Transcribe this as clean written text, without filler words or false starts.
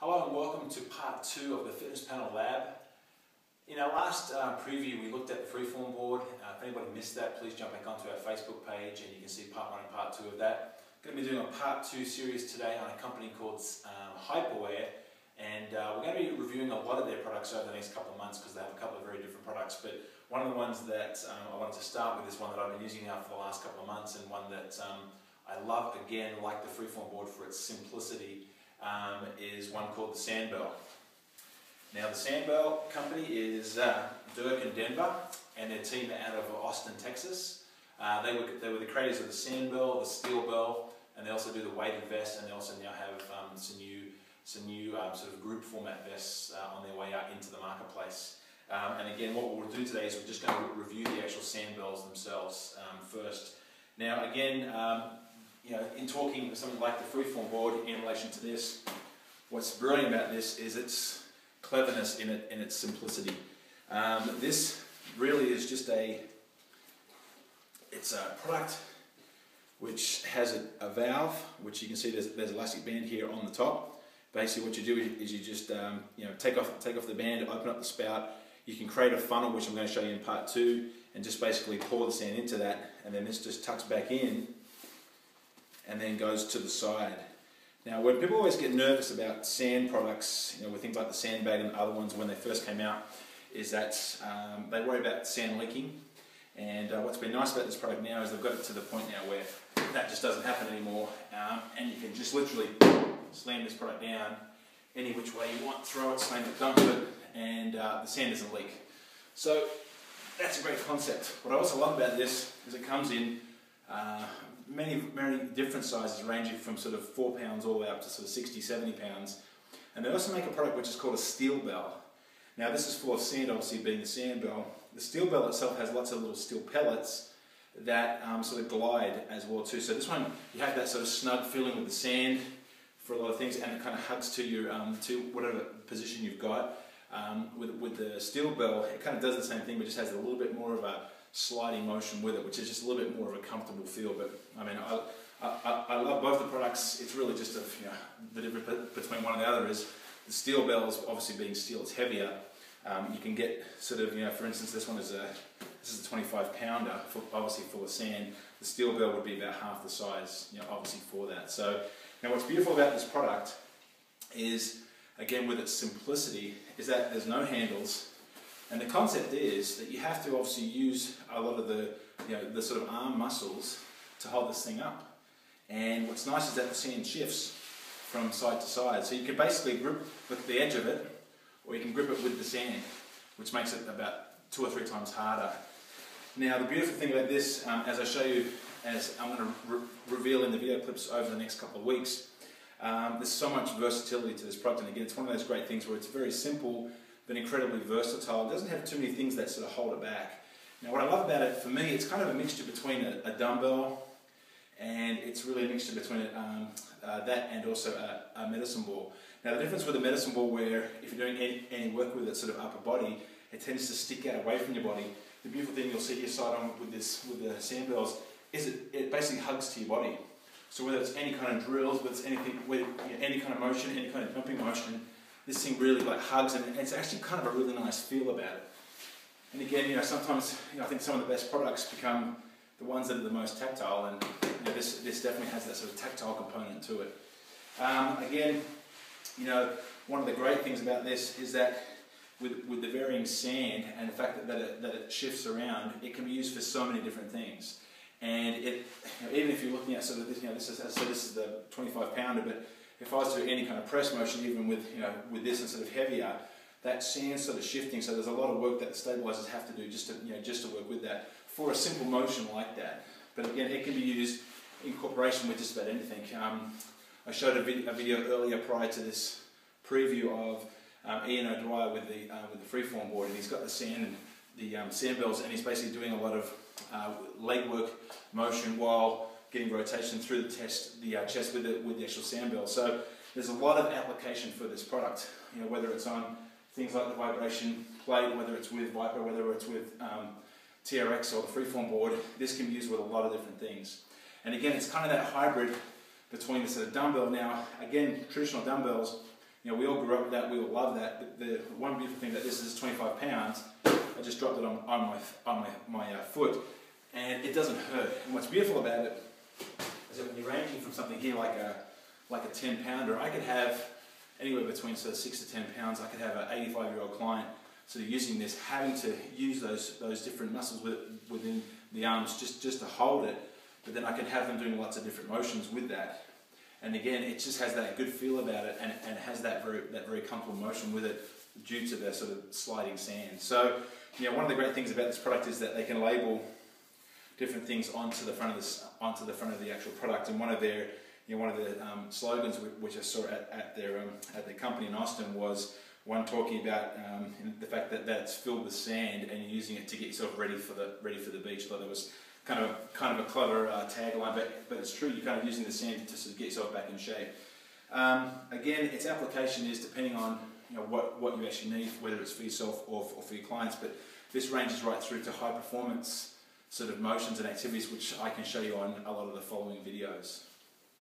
Hello and welcome to part 2 of the Fitness Panel Lab. In our last preview we looked at the freeform board. If anybody missed that, please jump back onto our Facebook page and you can see part 1 and part 2 of that. I'm going to be doing a part 2 series today on a company called Hyperwear, and we're going to be reviewing a lot of their products over the next couple of months because they have a couple of very different products. But one of the ones that I wanted to start with is one that I've been using now for the last couple of months, and one that I love, again, like the freeform board for its simplicity. Is one called the Sandbell. Now the Sandbell company is Dirk and Denver, and their team out of Austin, Texas. They were the creators of the Sandbell, the Steel Bell, and they also do the weighted vest, and they also now have some new sort of group format vests on their way out into the marketplace. And again, what we'll do today is we're just going to review the actual Sandbells themselves first. Now again, in talking something like the freeform board in relation to this, what's brilliant about this is its cleverness in its simplicity. This really is just it's a product which has a valve, which you can see there's an elastic band here on the top. Basically what you do is you just take off the band, open up the spout. You can create a funnel, which I'm going to show you in part 2, and just basically pour the sand into that, and then this just tucks back in and then goes to the side. Now, when people always get nervous about sand products, with things like the sandbag and other ones when they first came out, is that they worry about sand leaking. And what's been nice about this product now is they've got it to the point now where that just doesn't happen anymore, and you can just literally slam this product down any which way you want, throw it, slam it, dump it, and the sand doesn't leak. So that's a great concept. What I also love about this is it comes in many different sizes, ranging from sort of 4 pounds all the way up to sort of 60, 70 pounds. And they also make a product which is called a steel bell. Now this is full of sand, obviously being the Sandbell. The steel bell itself has lots of little steel pellets that sort of glide as well too. So this one, you have that sort of snug feeling with the sand for a lot of things, and it kind of hugs to your to whatever position you've got. With the steel bell, it kind of does the same thing, but just has a little bit more of a sliding motion with it, which is just a little bit more of a comfortable feel. But I mean, I love both the products. It's really just the difference between one and the other is the steel bell is obviously being steel, it's heavier. You can get sort of, for instance, this one is this is a 25 pounder, obviously full of sand. The steel bell would be about half the size, obviously for that. So now what's beautiful about this product is, again, with its simplicity, is that there's no handles. And the concept is that you have to obviously use a lot of the sort of arm muscles to hold this thing up. And what's nice is that the sand shifts from side to side. So you can basically grip with the edge of it, or you can grip it with the sand, which makes it about 2 or 3 times harder. Now the beautiful thing about this, as I show you, as I'm going to reveal in the video clips over the next couple of weeks, there's so much versatility to this product. And again, it's one of those great things where it's very simple, but incredibly versatile. It doesn't have too many things that sort of hold it back. Now what I love about it, for me, it's kind of a mixture between a dumbbell, and it's really a mixture between that and also a medicine ball. Now the difference with a medicine ball, where if you're doing any work with its sort of upper body, it tends to stick out away from your body. The beautiful thing you'll see here side on with the Sandbells is it basically hugs to your body. So whether it's any kind of drills, whether it's anything, any kind of motion, any kind of jumping motion, this thing really hugs, and it's actually kind of a really nice feel about it. And again, sometimes I think some of the best products become the ones that are the most tactile, and this definitely has that sort of tactile component to it. Again, one of the great things about this is that with the varying sand and the fact that it shifts around, it can be used for so many different things. And even if you're looking at sort of this, this is the 25 pounder, but if I was to do any kind of press motion, even with this and sort of heavier, that sand sort of shifting. So there's a lot of work that the stabilizers have to do just to work with that for a simple motion like that. But again, it can be used in cooperation with just about anything. I showed a video earlier prior to this preview of Ian O'Dwyer with the freeform board, and he's got the sand and the Sandbells, and he's basically doing a lot of leg work motion while getting rotation through the chest with the actual Sandbell. So there's a lot of application for this product. Whether it's on things like the vibration plate, whether it's with Viper, whether it's with TRX or the freeform board, this can be used with a lot of different things. And again, it's kind of that hybrid between the sort of dumbbell. Now, again, traditional dumbbells, You know, we all grew up with that, we all love that, but the one beautiful thing that this is 25 pounds, I just dropped it on my foot, and it doesn't hurt. And what's beautiful about it is that when you're ranging from something here like a 10 pounder, I could have anywhere between sort of 6 to 10 pounds. I could have an 85-year-old client sort of using this, having to use those different muscles within the arms just to hold it, but then I can have them doing lots of different motions with that. And again, it just has that good feel about it, and it has that very comfortable motion with it due to the sort of sliding sand. So, you know, one of the great things about this product is that they can label different things onto the front of the actual product. And one of their slogans, which I saw at their company in Austin, was one talking about the fact that that's filled with sand and you're using it to get yourself ready for the beach. I thought that was kind of a clever tagline, but it's true. You're kind of using the sand to sort of get yourself back in shape. Again, its application is depending on what you actually need, whether it's for yourself or for your clients. But this ranges right through to high performance sort of motions and activities, which I can show you on a lot of the following videos.